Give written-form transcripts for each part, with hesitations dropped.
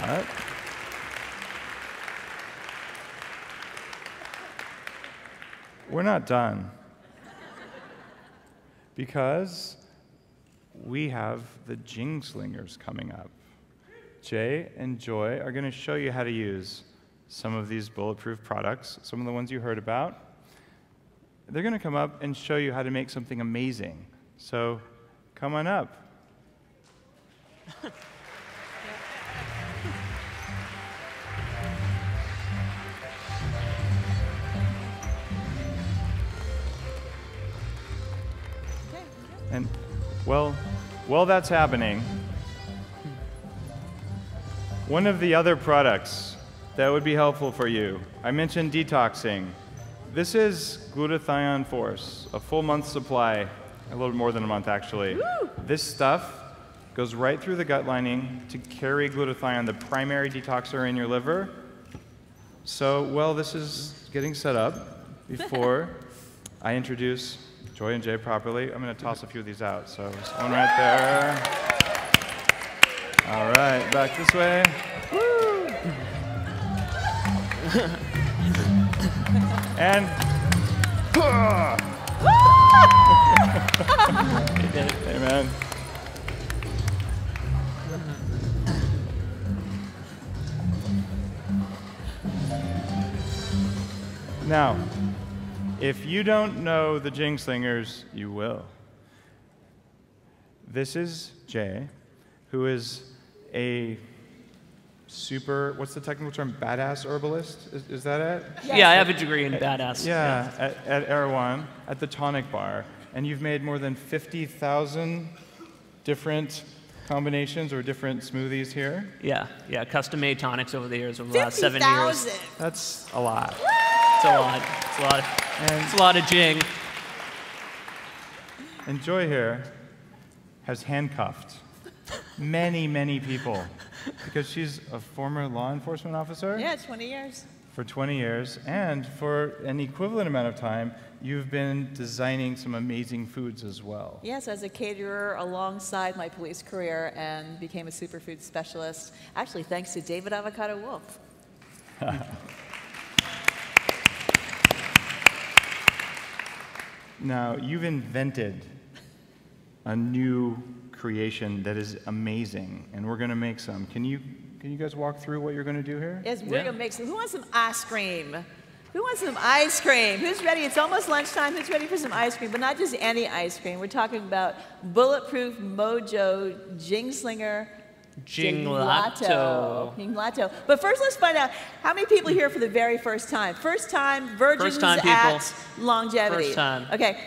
But we're not done. Because we have the JingSlingers coming up. Jay and Joy are going to show you how to use some of these bulletproof products, some of the ones you heard about. They're going to come up and show you how to make something amazing. So come on up. And while that's happening, one of the other products that would be helpful for you, I mentioned detoxing. This is Glutathione Force, a full month's supply, a little more than a month actually. Woo! This stuff goes right through the gut lining to carry glutathione, the primary detoxer in your liver. So while this is getting set up, before I introduce Joy and Jay properly, I'm going to toss a few of these out. So there's one right there. All right, back this way. Woo! And amen. Now, if you don't know the JingSlingers, you will. This is Jay, who is a super, what's the technical term, badass herbalist? Is that it? Yes. Yeah, I have a degree in badass. Yeah, at Erewhon, at the Tonic Bar. And you've made more than 50,000 different combinations or different smoothies here? Yeah, custom-made tonics over the years, over the last 7 years. That's a lot. It's a lot. It's a lot of Jing. And Joy here has handcuffed many, many people because she's a former law enforcement officer. Yeah, 20 years. For 20 years, and for an equivalent amount of time, you've been designing some amazing foods as well. Yes, as a caterer alongside my police career, and became a superfood specialist, actually thanks to David Avocado Wolf. Now, you've invented a new creation that is amazing, and we're going to make some. Can you guys walk through what you're going to do here? Yes, we're going to make some. Who wants some ice cream? Who wants some ice cream? Who's ready? It's almost lunchtime. Who's ready for some ice cream? But not just any ice cream. We're talking about Bulletproof Mojo JingSlinger Gingalato. But first, let's find out how many people here for the very first time. First time virgins at Longevity. First time. Okay.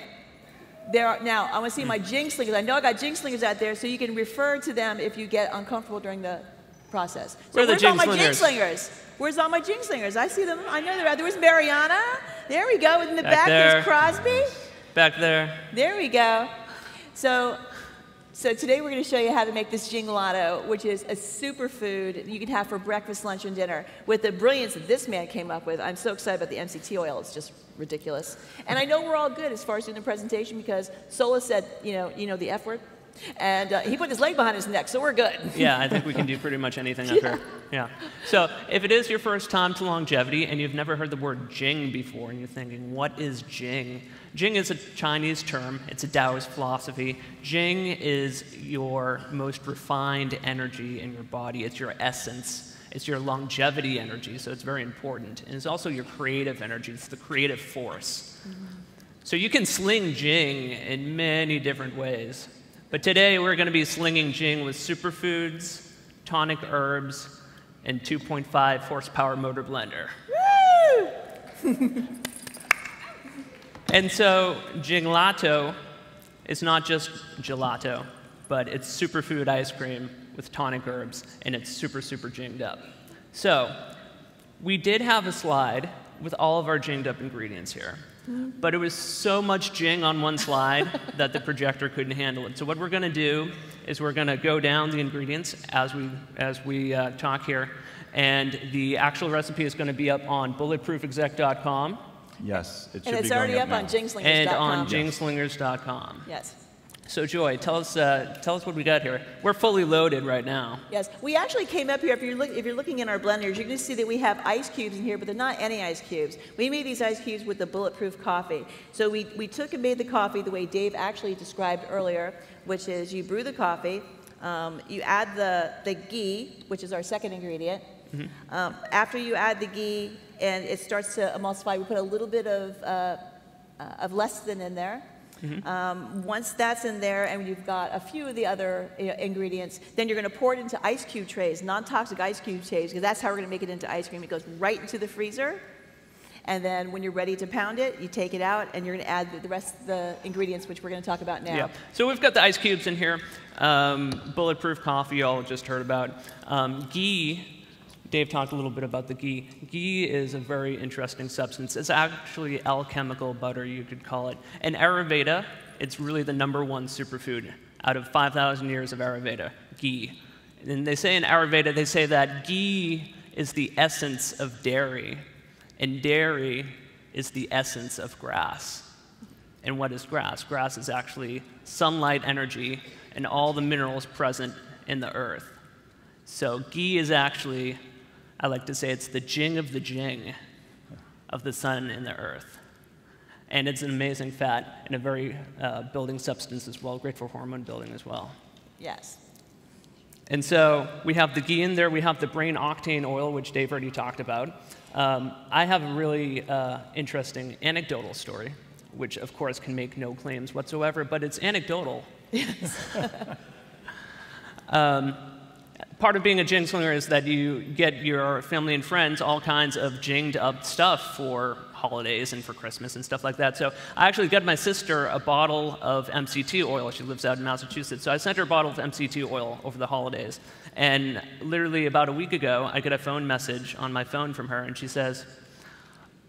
Now, I want to see my JingSlingers. I know I got JingSlingers out there, so you can refer to them if you get uncomfortable during the process. So where's all my JingSlingers? Where's all my JingSlingers? I see them. I know they're out there. Where's Mariana? There we go. In the back there's Crosby. Back there. There we go. So today we're going to show you how to make this Gingalato, which is a superfood you can have for breakfast, lunch, and dinner with the brilliance that this man came up with. I'm so excited about the MCT oil. It's just ridiculous. And I know we're all good as far as doing the presentation because Sola said, you know the F word. And he put his leg behind his neck, so we're good. Yeah, I think we can do pretty much anything up here. Yeah. So if it is your first time to Longevity and you've never heard the word Jing before and you're thinking, what is Jing? Jing is a Chinese term. It's a Taoist philosophy. Jing is your most refined energy in your body. It's your essence. It's your longevity energy, so it's very important. And it's also your creative energy. It's the creative force. Mm-hmm. So you can sling Jing in many different ways. But today we're going to be slinging Jing with superfoods, tonic herbs, and 2.5 horsepower motor blender. Woo! And so Gingalato is not just gelato, but it's superfood ice cream with tonic herbs, and it's super, super jinged up. So we did have a slide with all of our jinged up ingredients here. But it was so much Jing on one slide that the projector couldn't handle it. So what we're going to do is we're going to go down the ingredients as we talk here. And the actual recipe is going to be up on bulletproofexec.com. Yes, it should and it's be already going up on JingSlingers.com. And on JingSlingers.com. Yes. So Joy, tell us what we got here. We're fully loaded right now. Yes, we actually came up here, if you're looking in our blenders, you're going to see that we have ice cubes in here, but they're not any ice cubes. We made these ice cubes with the bulletproof coffee. So we took and made the coffee the way Dave actually described earlier, which is you brew the coffee, you add the ghee, which is our second ingredient. After you add the ghee and it starts to emulsify, we put a little bit of lecithin in there. Once that's in there and you've got a few of the other ingredients, then you're going to pour it into ice cube trays, non-toxic ice cube trays, because that's how we're going to make it into ice cream. It goes right into the freezer. And then when you're ready to pound it, you take it out and you're going to add the rest of the ingredients, which we're going to talk about now. Yeah. So we've got the ice cubes in here. Bulletproof coffee, you all just heard about. Ghee. Dave talked a little bit about the ghee. Ghee is a very interesting substance. It's actually alchemical butter, you could call it. In Ayurveda, it's really the #1 superfood out of 5,000 years of Ayurveda, ghee. And they say in Ayurveda, they say that ghee is the essence of dairy, and dairy is the essence of grass. And what is grass? Grass is actually sunlight energy and all the minerals present in the earth. So ghee is actually, I like to say, it's the Jing of the Jing of the sun and the earth. And it's an amazing fat and a very building substance as well, great for hormone building as well. Yes. And so we have the ghee in there, we have the brain octane oil, which Dave already talked about. I have a really interesting anecdotal story, which of course can make no claims whatsoever, but it's anecdotal. Yes. Part of being a Jingslinger is that you get your family and friends all kinds of jinged up stuff for holidays and for Christmas and stuff like that. So I actually got my sister a bottle of MCT oil. She lives out in Massachusetts. So I sent her a bottle of MCT oil over the holidays. And literally about a week ago, I get a phone message on my phone from her, and she says,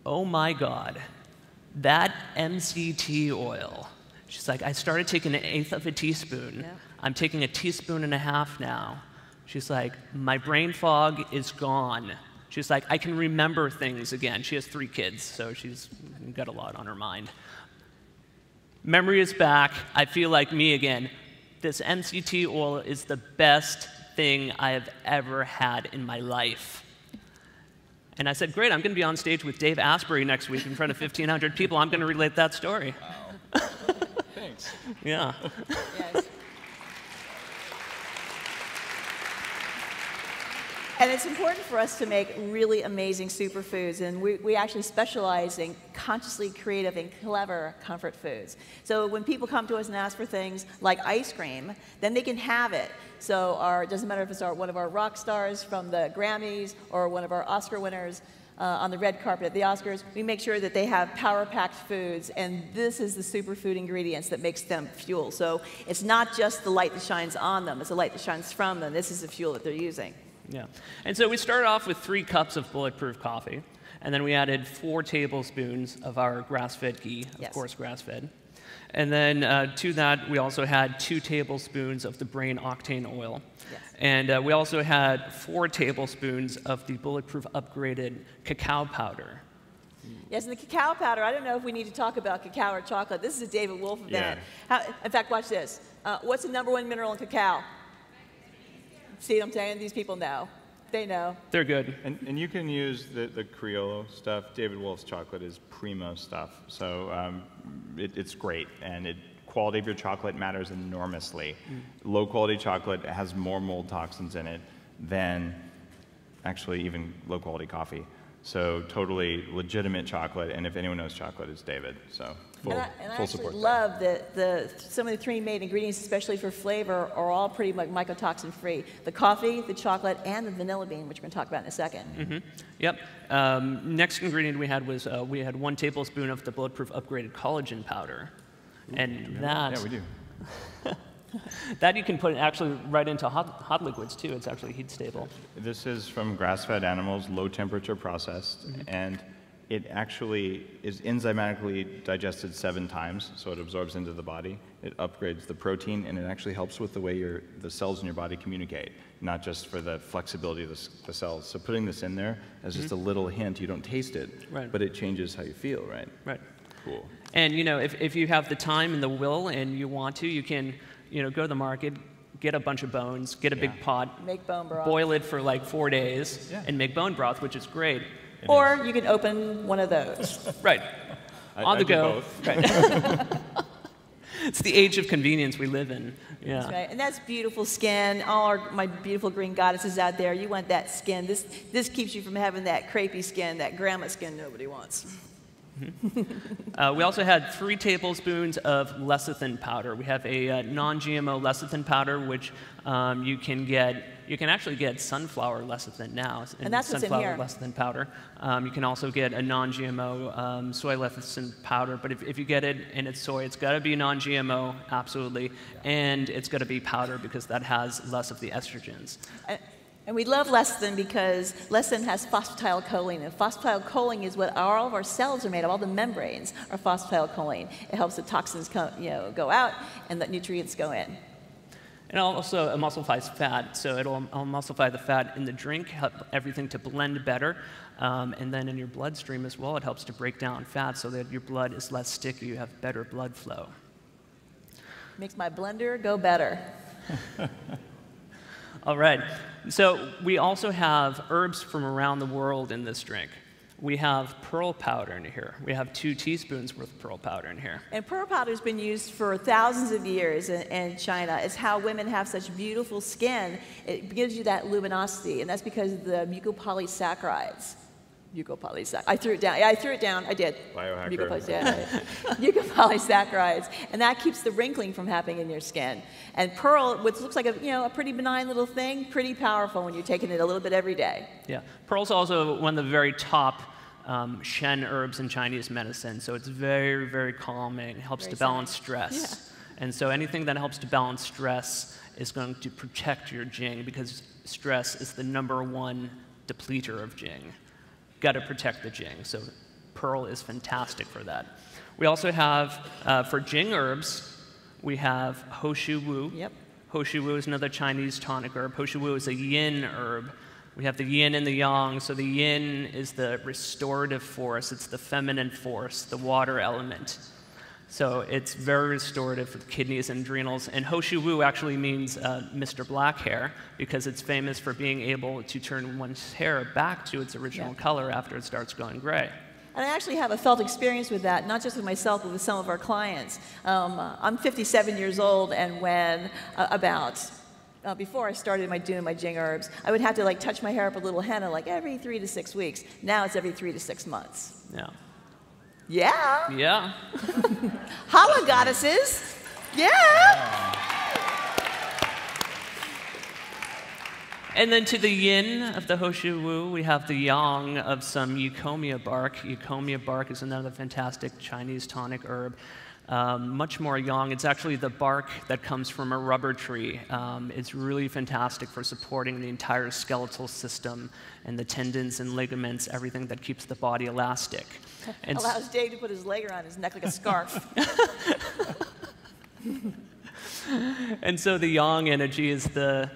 "Oh my God, that MCT oil." She's like, "I started taking 1/8 of a teaspoon. Yeah. I'm taking 1.5 teaspoons now." She's like, "My brain fog is gone." She's like, "I can remember things again." She has 3 kids, so she's got a lot on her mind. Memory is back. I feel like me again. This MCT oil is the best thing I have ever had in my life. And I said, "Great, I'm going to be on stage with Dave Asprey next week in front of 1,500 people. I'm going to relate that story." Wow. Thanks. Yeah. Yes. And it's important for us to make really amazing superfoods, and we actually specialize in consciously creative and clever comfort foods. So when people come to us and ask for things like ice cream, then they can have it. So it doesn't matter if it's one of our rock stars from the Grammys or one of our Oscar winners on the red carpet at the Oscars, we make sure that they have power-packed foods, and this is the superfood ingredients that makes them fuel. So it's not just the light that shines on them, it's the light that shines from them. This is the fuel that they're using. Yeah. And so we started off with 3 cups of bulletproof coffee, and then we added 4 tablespoons of our grass-fed ghee, of course grass-fed. And then to that, we also had 2 tablespoons of the brain octane oil. Yes. And we also had 4 tablespoons of the bulletproof upgraded cacao powder. Yes, and the cacao powder, I don't know if we need to talk about cacao or chocolate. This is a David Wolf event. Yeah. In fact, watch this. What's the #1 mineral in cacao? See what I'm saying? These people know. They know. They're good. And you can use the Criollo stuff. David Wolf's chocolate is primo stuff. So it's great. And quality of your chocolate matters enormously. Low quality chocolate has more mold toxins in it than actually even low quality coffee. So totally legitimate chocolate. And if anyone knows chocolate, it's David. So full support. I love that some of the 3 main ingredients, especially for flavor, are all pretty much mycotoxin free. The coffee, the chocolate, and the vanilla bean, which we're going to talk about in a second. Yep. Next ingredient we had was we had 1 tablespoon of the bulletproof upgraded collagen powder. And that... Yeah, we do. That you can put actually right into hot liquids too. It's actually heat stable. This is from grass-fed animals, low temperature processed, and it actually is enzymatically digested 7 times, so it absorbs into the body. It upgrades the protein, and it actually helps with the way the cells in your body communicate, not just for the flexibility of the cells. So putting this in there as just a little hint, you don't taste it, right, but it changes how you feel, right? Right. cool. And if you have the time and the will and you want to, you can go to the market, get a bunch of bones, get a big pot, make bone broth, boil it for like 4 days, and make bone broth, which is great. Or you can open one of those. Right. On the go. Both. Right. It's the age of convenience we live in. Yeah. That's right. And that's beautiful skin. My beautiful green goddesses out there, you want that skin. This keeps you from having that crepey skin, that grandma skin nobody wants. We also had 3 tablespoons of lecithin powder. We have a non-GMO lecithin powder, which you can actually get sunflower lecithin now. And that's what's in here. Sunflower lecithin powder. You can also get a non-GMO soy lecithin powder, but if you get it and it's soy, it's got to be non-GMO, absolutely, and it's got to be powder because that has less of the estrogens. And we love lecithin because lecithin has phosphatidylcholine, and phosphatidylcholine is what all of our cells are made of. All the membranes are phosphatidylcholine. It helps the toxins go out and the nutrients go in. And it also emulsifies fat, so it'll emulsify the fat in the drink, help everything to blend better, and then in your bloodstream as well, it helps to break down fat so that your blood is less sticky, you have better blood flow. Makes my blender go better. All right, so we also have herbs from around the world in this drink. We have pearl powder in here. We have 2 teaspoons worth of pearl powder in here. And pearl powder has been used for thousands of years in China. It's how women have such beautiful skin. It gives you that luminosity, and that's because of the mucopolysaccharides. I threw it down. Yeah, I threw it down. I did. Biohacker. Mucopolysaccharides. And that keeps the wrinkling from happening in your skin. And pearl, which looks like a pretty benign little thing, pretty powerful when you're taking it a little bit every day. Yeah. Pearl's also one of the very top Shen herbs in Chinese medicine. So it's very, very calming. It helps to balance stress. Yeah. And so anything that helps to balance stress is going to protect your Jing because stress is the #1 depleter of Jing. Got to protect the Jing, so pearl is fantastic for that. We also have, for Jing herbs, we have Hoshu Wu. Yep. Hoshu Wu is another Chinese tonic herb. Hoshu Wu is a yin herb. We have the yin and the yang, so the yin is the restorative force, it's the feminine force, the water element. So it's very restorative for the kidneys and adrenals. And Hoshu Wu actually means Mr. Black Hair because it's famous for being able to turn one's hair back to its original color after it starts going gray. And I actually have a felt experience with that, not just with myself, but with some of our clients. I'm 57 years old, and when before I started doing my Jing herbs, I would have to touch my hair up a little henna every 3 to 6 weeks. Now it's every 3 to 6 months. Yeah. Yeah. Yeah. Holla, goddesses. Yeah. And then to the yin of the Hoshu Wu, we have the yang of some eucommia bark. Eucommia bark is another fantastic Chinese tonic herb. Much more yang. It's actually the bark that comes from a rubber tree. It's really fantastic for supporting the entire skeletal system and the tendons and ligaments, everything that keeps the body elastic. And allows Dave to put his leg around his neck like a scarf. And so the yang energy is the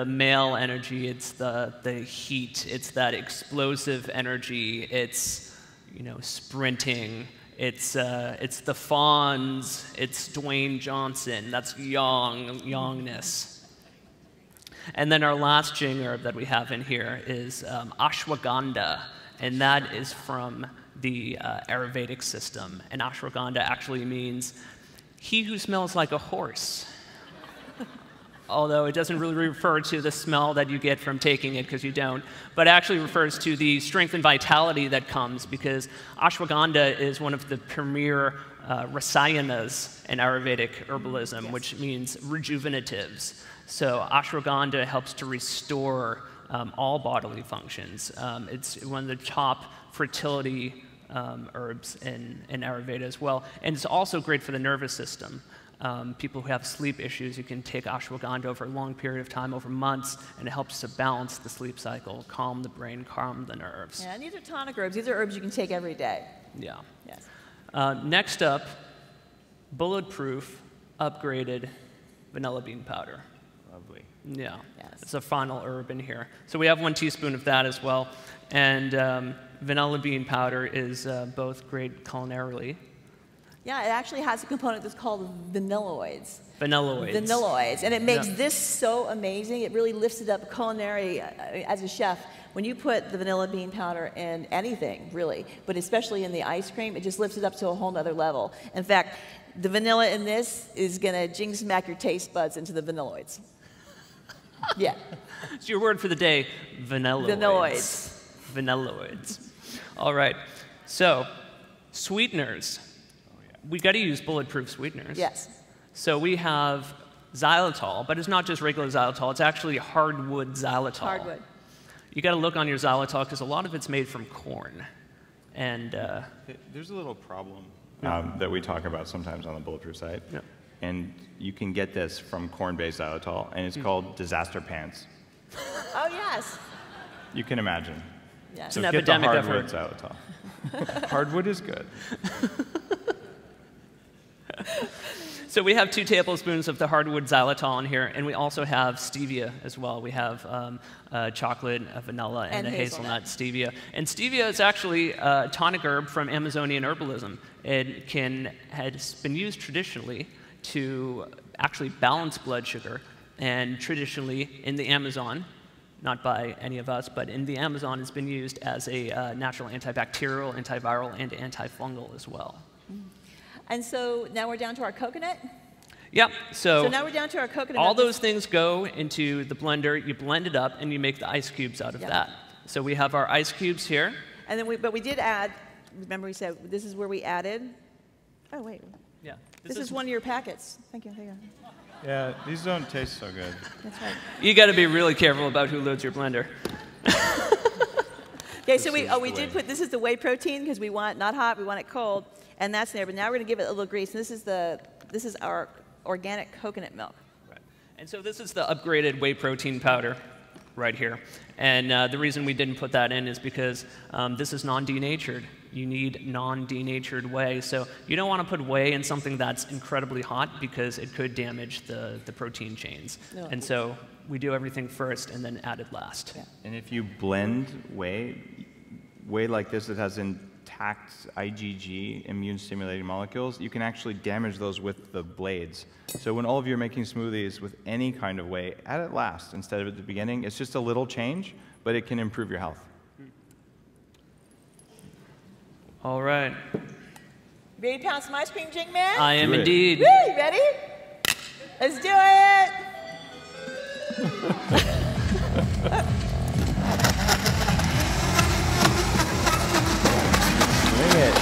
male energy. It's the heat. It's that explosive energy. It's sprinting. It's the Fonz. It's Dwayne Johnson. That's yangness. And then our last Jing herb that we have in here is ashwagandha, and that is from the Ayurvedic system. And ashwagandha actually means he who smells like a horse. Although it doesn't really refer to the smell that you get from taking it, because you don't, but it actually refers to the strength and vitality that comes, because ashwagandha is one of the premier rasayanas in Ayurvedic herbalism, which means rejuvenatives. So ashwagandha helps to restore all bodily functions. It's one of the top fertility herbs in Ayurveda as well, and it's also great for the nervous system. People who have sleep issues, you can take ashwagandha over a long period of time, over months, and it helps to balance the sleep cycle, calm the brain, calm the nerves. Yeah, and these are tonic herbs. These are herbs you can take every day. Yeah. Yes. Next up, bulletproof, upgraded vanilla bean powder. Lovely. Yeah. Yes. It's a final herb in here. So we have 1 teaspoon of that as well. And vanilla bean powder is both great culinarily, Yeah, it actually has a component that's called vanilloids. Vanilloids. Vanilloids. And it makes this so amazing. It really lifts it up culinary as a chef. When you put the vanilla bean powder in anything, really, but especially in the ice cream, it just lifts it up to a whole nother level. In fact, the vanilla in this is going to jing smack your taste buds into the vanilloids. Yeah. It's your word for the day, vanilloids. Vanilloids. Vanilloids. All right. So, sweeteners. We got to use bulletproof sweeteners. Yes. So we have xylitol, but it's not just regular xylitol. It's actually hardwood xylitol. Hardwood. You got to look on your xylitol because a lot of it's made from corn. And there's a little problem that we talk about sometimes on the Bulletproof site. Yeah. And you can get this from corn-based xylitol, and it's called disaster pants. Oh, yes. You can imagine. Yes. So It's an get the epidemic hardwood xylitol. Hardwood is good. so we have 2 tablespoons of the hardwood xylitol in here, and we also have stevia as well. We have chocolate, vanilla, and a hazelnut stevia. And stevia is actually a tonic herb from Amazonian herbalism. It has been used traditionally to actually balance blood sugar, and traditionally in the Amazon, not by any of us, but in the Amazon, it's been used as a natural antibacterial, antiviral, and antifungal as well. And so now we're down to our coconut? Yep. So now we're down to our coconut. All those things go into the blender, you blend it up, and you make the ice cubes out of that. So we have our ice cubes here. And then but we did add, remember we said this is where we added, oh wait. Yeah. This is one of your packets. Thank you, thank you. Yeah, these don't taste so good. That's right. You got to be really careful about who loads your blender. Okay, so we did put, this is the whey protein because we want not hot, we want it cold, and that's there. But now we're going to give it a little grease. And this is our organic coconut milk. Right. And so this is the upgraded whey protein powder right here. And the reason we didn't put that in is because this is non-denatured. You need non-denatured whey. So you don't want to put whey in something that's incredibly hot because it could damage the protein chains. No. And so we do everything first and then add it last. Yeah. And if you blend whey like this that has intact IgG, immune-stimulating molecules, you can actually damage those with the blades. So when all of you are making smoothies with any kind of whey, add it last instead of at the beginning. It's just a little change, but it can improve your health. All right. Ready to pound some ice cream, Jing Man? I am indeed. Woo, you ready? Let's do it! Bring it.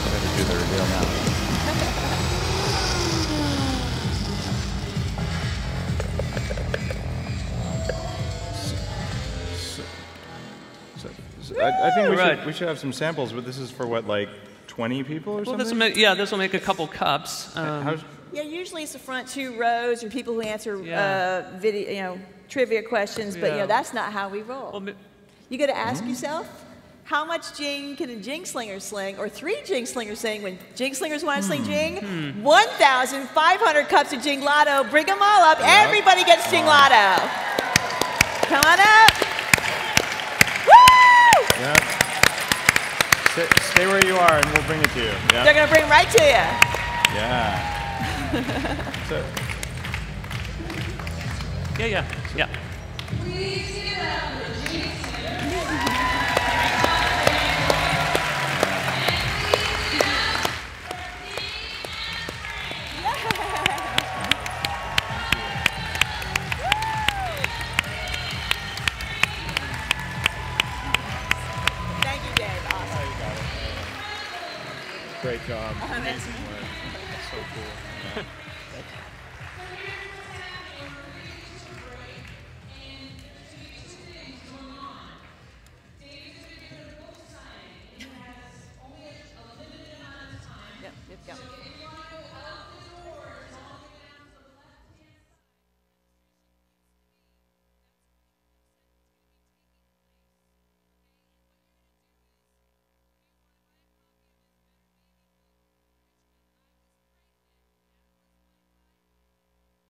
Better do the reveal now. I think we should have some samples, but this is for what, like 20 people or something? This will make a couple cups. Yeah, usually it's the front 2 rows or people who answer video, trivia questions, but that's not how we roll. Well, you got to ask yourself, how much Jing can a JingSlinger sling, or 3 JingSlingers sling when JingSlingers want to sling Jing? 1,500 cups of Gingalato. Bring them all up. Yep. Everybody gets Gingalato. Come on up. Woo! Yep. Stay where you are, and we'll bring it to you. Yep. They're going to bring it right to you. Yeah. Yeah. Please give it up for JingSlingers. Thank you, Dave. Awesome. Great job. Amazing.